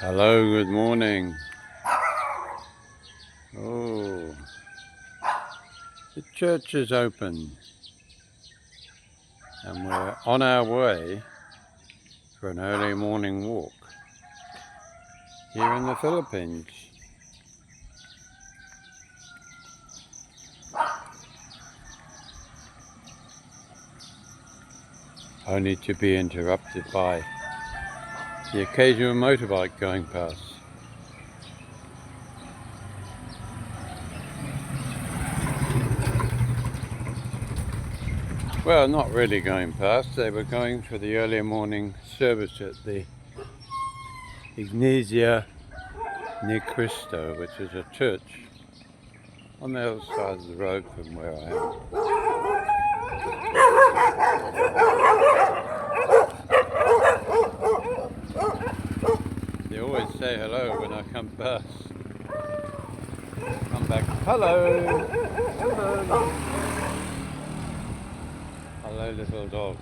Hello, good morning. Oh, the church is open and we're on our way for an early morning walk here in the Philippines. Only to be interrupted by the occasional motorbike going past. Well, not really going past, they were going for the early morning service at the Iglesia Ni Cristo, which is a church on the other side of the road from where I am. They always say hello when I come past. Come back, hello! Hello! Hello, little dog.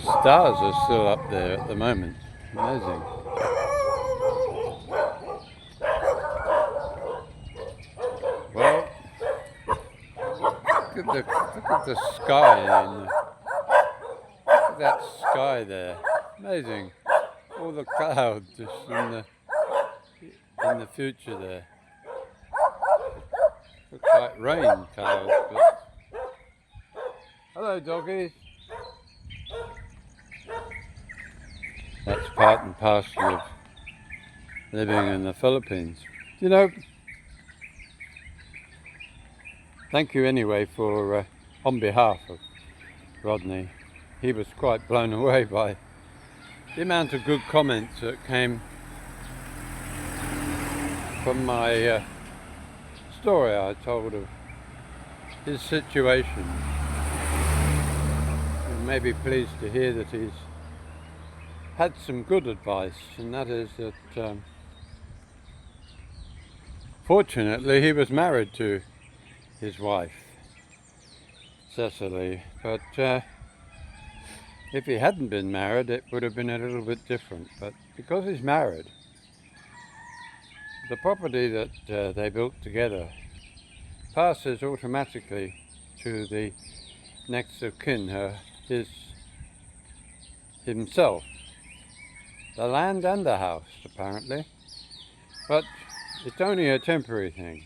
Stars are still up there at the moment. Amazing. Well, look at the sky. Look at that sky there. Amazing. All the clouds just in the future there. Looks like rain clouds, but hello doggies. That's part and parcel of living in the Philippines. You know, thank you anyway for, on behalf of Rodney. He was quite blown away by the amount of good comments that came from my story I told of his situation. You may be pleased to hear that he's had some good advice, and that is that fortunately he was married to his wife Cecily, but if he hadn't been married it would have been a little bit different. But because he's married, the property that they built together passes automatically to the next of kin, himself. The land and the house, apparently, but it's only a temporary thing.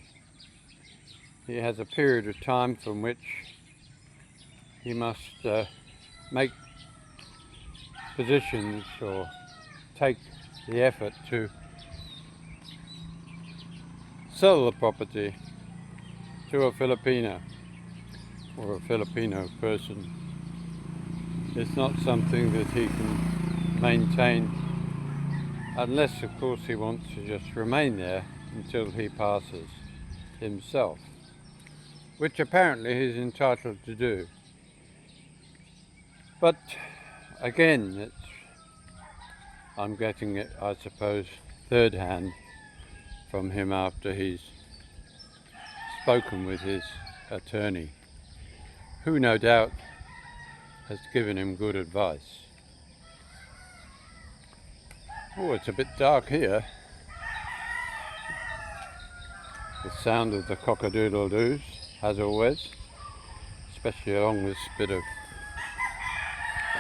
He has a period of time from which he must make positions or take the effort to sell the property to a Filipina or a Filipino person. It's not something that he can maintain unless, of course, he wants to just remain there until he passes himself, which apparently he's entitled to do. But again, I'm getting it, I suppose, third hand from him after he's spoken with his attorney, who no doubt has given him good advice. Oh, it's a bit dark here. The sound of the cock-a-doodle-doos, as always, especially along this bit of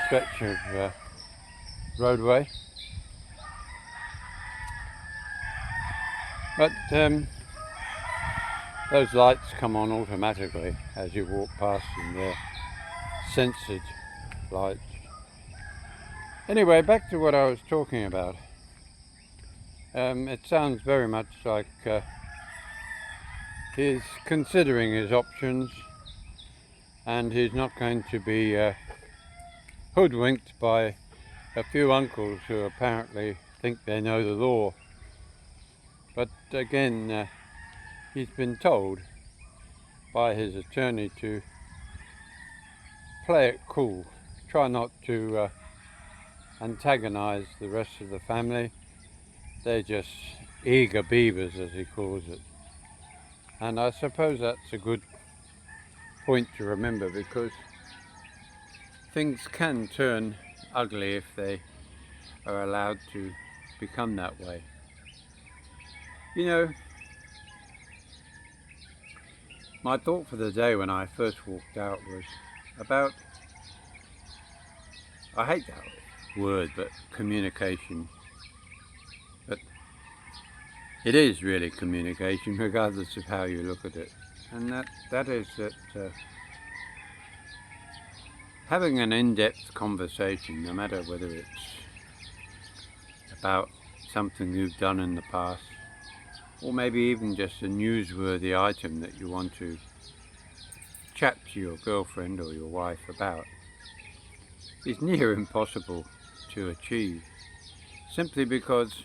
stretch of roadway. But those lights come on automatically as you walk past them. They're censored lights. Anyway, back to what I was talking about. It sounds very much like he's considering his options, and he's not going to be hoodwinked by a few uncles who apparently think they know the law. But again, he's been told by his attorney to play it cool, try not to antagonize the rest of the family. They're just eager beavers, as he calls it. And I suppose that's a good point to remember, because things can turn ugly if they are allowed to become that way. You know, my thought for the day when I first walked out was about, I hate that word, but communication. But it is really communication, regardless of how you look at it. And that is that having an in-depth conversation, no matter whether it's about something you've done in the past, or maybe even just a newsworthy item that you want to chat to your girlfriend or your wife about, is near impossible to achieve, simply because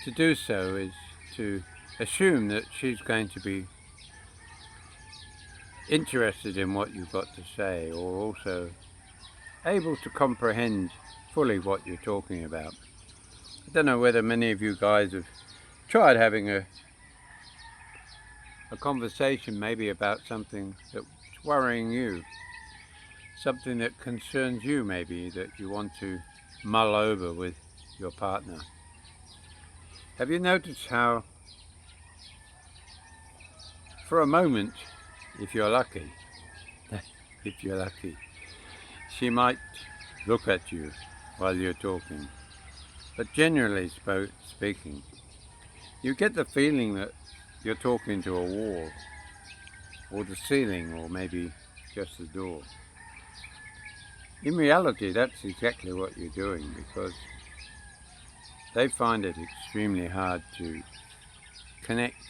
to do so is to assume that she's going to be interested in what you've got to say, or also able to comprehend fully what you're talking about. I don't know whether many of you guys have tried having a conversation maybe about something that's worrying you, something that concerns you maybe, that you want to mull over with your partner. Have you noticed how, for a moment, if you're lucky, she might look at you while you're talking, but generally speaking, you get the feeling that you're talking to a wall, or the ceiling, or maybe just the door. In reality, that's exactly what you're doing, because they find it extremely hard to connect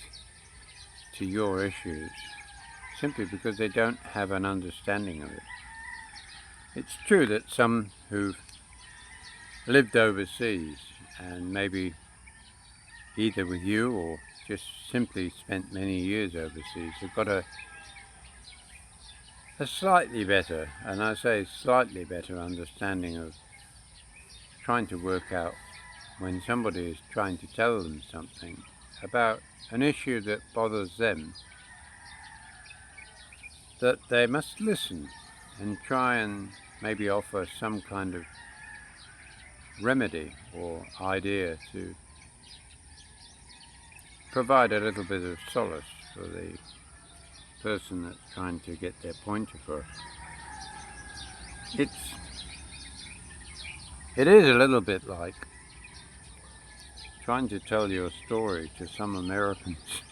to your issues, simply because they don't have an understanding of it. It's true that some who've lived overseas, and maybe either with you or just simply spent many years overseas, have got a slightly better, and I say slightly better, understanding of trying to work out when somebody is trying to tell them something about an issue that bothers them, that they must listen and try and maybe offer some kind of remedy or idea to provide a little bit of solace for the person that's trying to get their point across. It is a little bit like trying to tell your story to some Americans.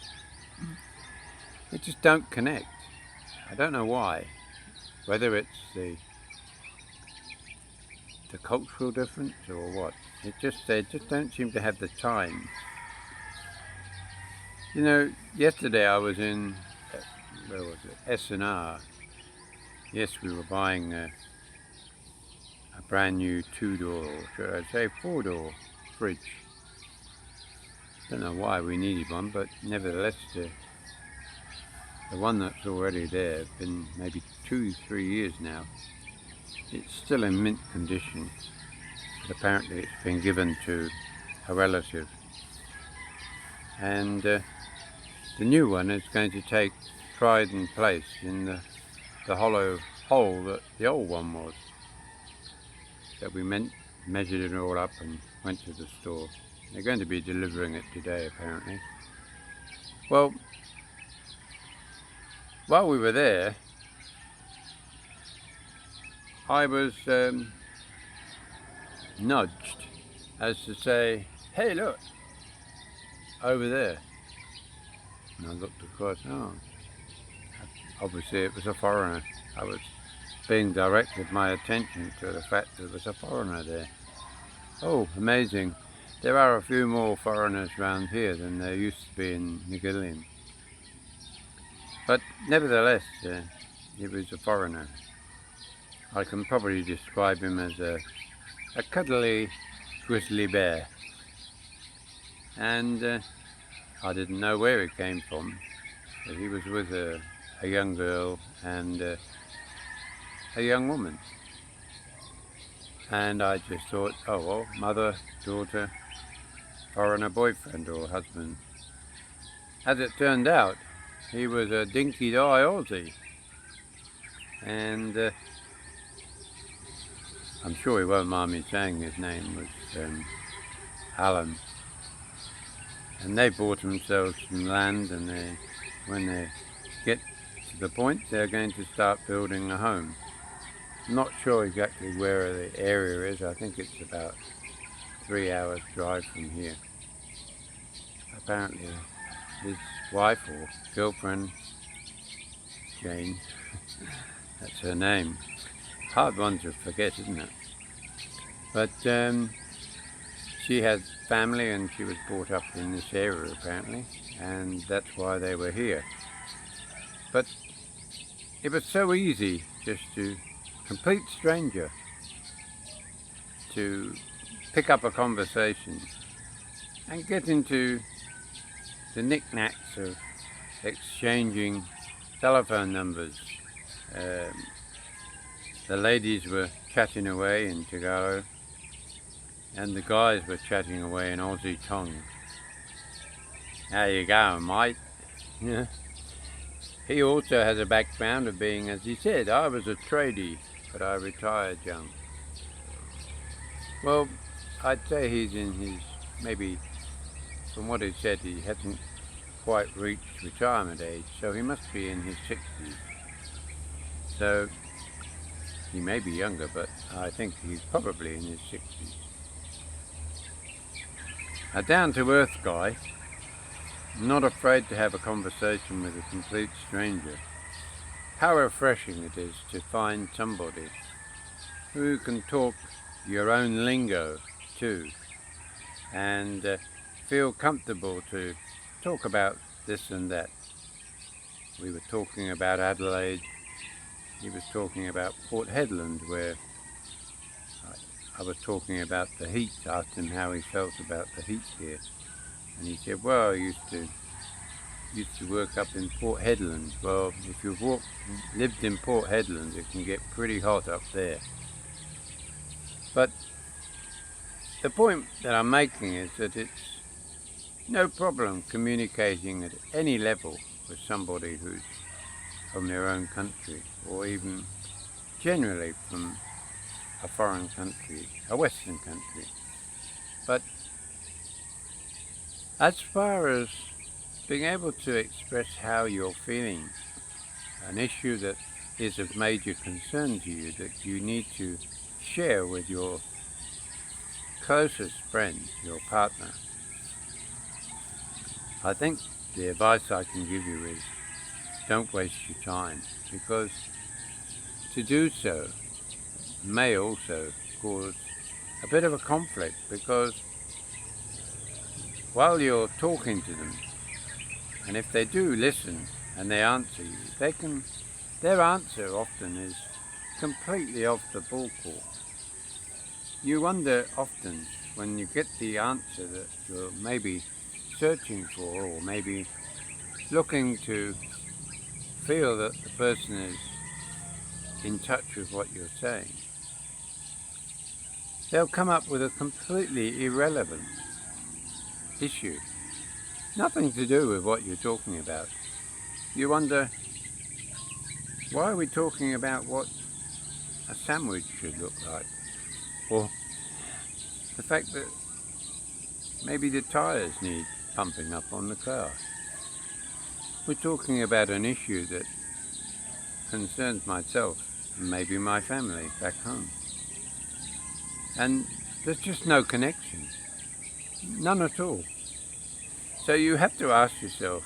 They just don't connect. I don't know why. Whether it's the cultural difference or what. They just don't seem to have the time. You know, yesterday I was in, where was it, S&R. Yes, we were buying a brand new 2-door, or should I say 4-door fridge. Don't know why we needed one, but nevertheless the one that's already there, been maybe 2-3 years now, it's still in mint condition, but apparently it's been given to a relative, and the new one is going to take pride and place in the hollow hole that the old one was. So we measured it all up and went to the store. They're going to be delivering it today, apparently. Well, while we were there, I was nudged as to say, "Hey, look, over there." And I looked across. Oh, obviously it was a foreigner. I was being directed my attention to the fact that there was a foreigner there. Oh, amazing. There are a few more foreigners around here than there used to be in New Guinea. But nevertheless, he was a foreigner. I can probably describe him as a cuddly grizzly bear. And I didn't know where he came from, but he was with a young girl and a young woman. And I just thought, oh well, mother, daughter, foreigner boyfriend or husband. As it turned out, he was a dinky-die Aussie. And I'm sure he won't mind me saying his name was Alan. And they bought themselves some land, and when they get to the point, they're going to start building a home. I'm not sure exactly where the area is. I think it's about 3 hours drive from here. Apparently his wife or girlfriend, Jane, that's her name. Hard one to forget, isn't it? But she has family, and she was brought up in this area apparently, and that's why they were here. But it was so easy just to complete stranger to pick up a conversation and get into the knickknacks of exchanging telephone numbers. The ladies were chatting away in Tagalog, and the guys were chatting away in Aussie tongue. How you going, mate? Yeah. He also has a background of being, as he said, I was a tradie, but I retired young. Well, I'd say he's in his, maybe, from what he said, he hasn't quite reached retirement age, so he must be in his 60s. So, he may be younger, but I think he's probably in his 60s. A down-to-earth guy, not afraid to have a conversation with a complete stranger. How refreshing it is to find somebody who can talk your own lingo too, and feel comfortable to talk about this and that. We were talking about Adelaide, he was talking about Port Hedland, where I was talking about the heat. Asked him how he felt about the heat here, and he said, well, I used to work up in Port Hedland. Well, if you've lived in Port Hedland, it can get pretty hot up there. But the point that I'm making is that it's no problem communicating at any level with somebody who's from their own country, or even generally from a foreign country, a Western country. But as far as being able to express how you're feeling, an issue that is of major concern to you, that you need to share with your closest friend, your partner, I think the advice I can give you is don't waste your time, because to do so may also cause a bit of a conflict, because while you're talking to them, and if they do listen and they answer you, their answer often is completely off the ballpark. You wonder often when you get the answer that you're maybe searching for, or maybe looking to feel that the person is in touch with what you're saying, they'll come up with a completely irrelevant issue. Nothing to do with what you're talking about. You wonder, why are we talking about what a sandwich should look like? Or the fact that maybe the tyres need pumping up on the car. We're talking about an issue that concerns myself and maybe my family back home. And there's just no connection. None at all. So you have to ask yourself,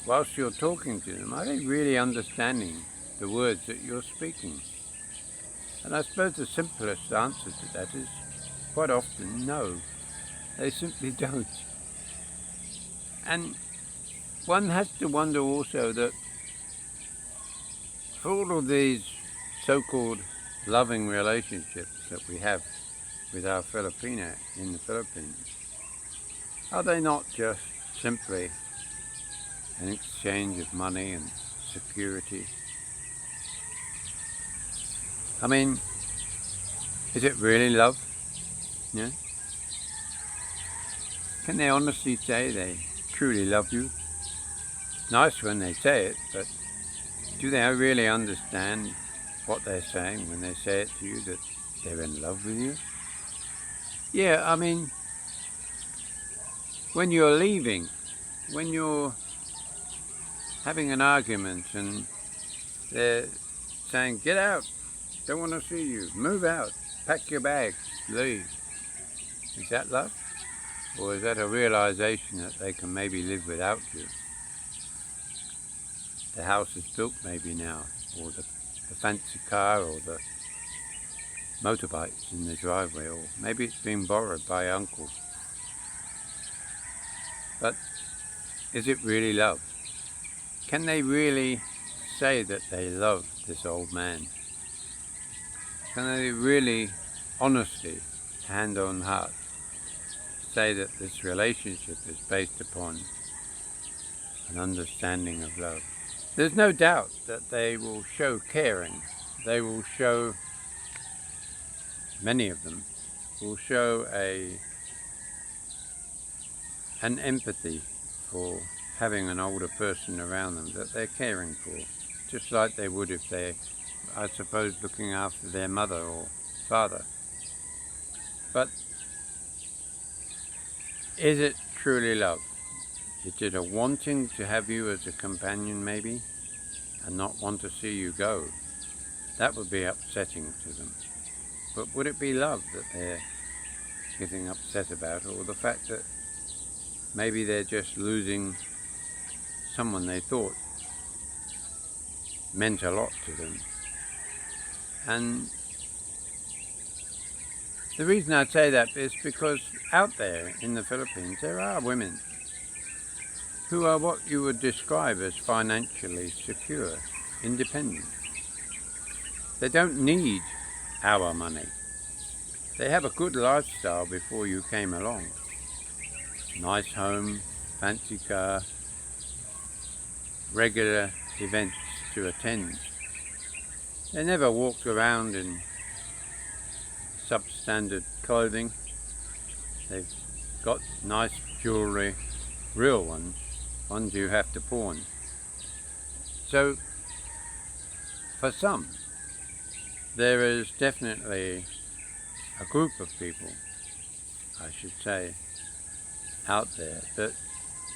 whilst you're talking to them, are they really understanding the words that you're speaking? And I suppose the simplest answer to that is quite often no. They simply don't. And one has to wonder also that for all of these so-called loving relationships that we have with our Filipina in the Philippines, are they not just simply an exchange of money and security? I mean, is it really love? Yeah? Can they honestly say they truly love you? Nice when they say it, but do they really understand what they're saying when they say it to you, that they're in love with you. Yeah, I mean, when you're leaving, when you're having an argument and they're saying, get out, don't want to see you, move out, pack your bags, leave. Is that love? Or is that a realization that they can maybe live without you? The house is built maybe now, or the fancy car, or the motorbike's in the driveway, or maybe it's been borrowed by uncle. But is it really love? Can they really say that they love this old man? Can they really, honestly, hand on heart, say that this relationship is based upon an understanding of love? There's no doubt that they will show caring. They will show, many of them, will show an empathy for having an older person around them that they're caring for, just like they would if they, I suppose, looking after their mother or father. But is it truly love? Is it a wanting to have you as a companion maybe, and not want to see you go? That would be upsetting to them. But would it be love that they're getting upset about, or the fact that maybe they're just losing someone they thought meant a lot to them? And the reason I say that is because out there in the Philippines there are women who are what you would describe as financially secure, independent. They don't need our money. They have a good lifestyle before you came along. Nice home, fancy car, regular events to attend. They never walked around in substandard clothing. They've got nice jewellery, real ones you have to pawn. So for some, there is definitely a group of people, I should say, out there that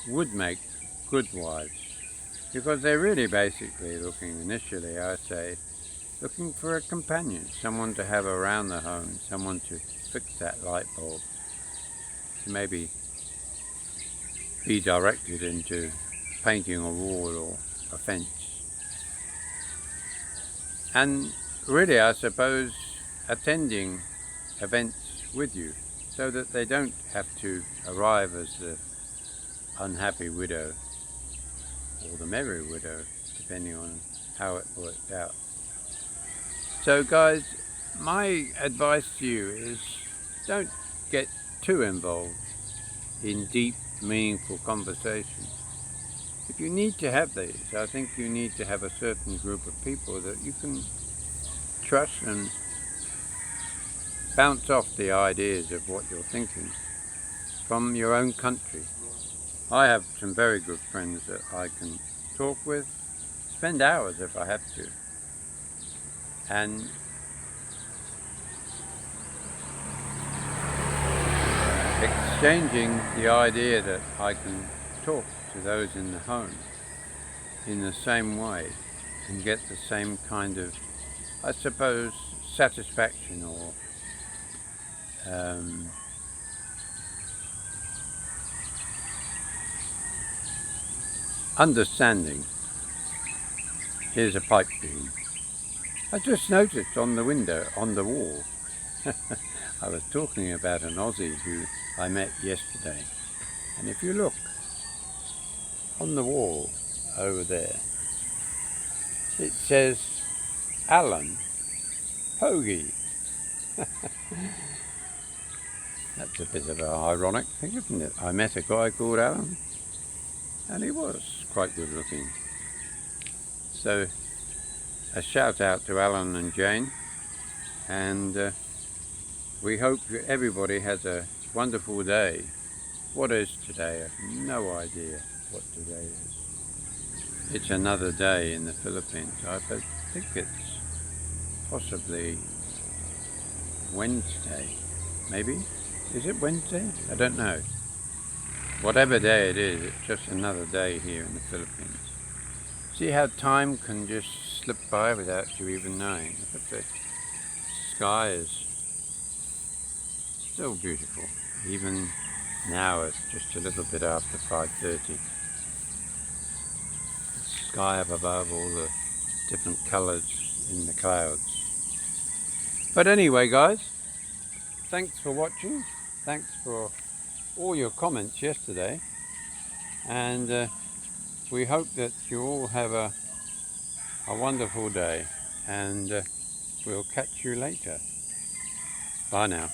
would make good wives, because they're really basically looking, initially I say, looking for a companion, someone to have around the home, someone to fix that light bulb, to maybe be directed into painting a wall or a fence. And really, I suppose, attending events with you, so that they don't have to arrive as the unhappy widow or the merry widow, depending on how it worked out. So guys, my advice to you is don't get too involved in deep, meaningful conversations. If you need to have these, I think you need to have a certain group of people that you can trust and bounce off the ideas of what you're thinking from your own country. I have some very good friends that I can talk with, spend hours if I have to, and exchanging the idea that I can talk to those in the home in the same way and get the same kind of, I suppose, satisfaction or understanding. Here's a pipe dream. I just noticed on the window, on the wall, I was talking about an Aussie who I met yesterday, and if you look on the wall over there, it says Alan Hoagie. That's a bit of an ironic thing, isn't it? I met a guy called Alan, and he was quite good looking. So a shout out to Alan and Jane, and we hope everybody has a wonderful day. What is today? I have no idea what today is. It's another day in the Philippines. I think it's possibly Wednesday, maybe? Is it Wednesday? I don't know. Whatever day it is, it's just another day here in the Philippines. See how time can just slip by without you even knowing. Look at the sky is so beautiful. Even now it's just a little bit after 5:30. Sky up above, all the different colours in the clouds. But anyway guys, thanks for watching. Thanks for all your comments yesterday. And we hope that you all have a wonderful day. And we'll catch you later. Bye now.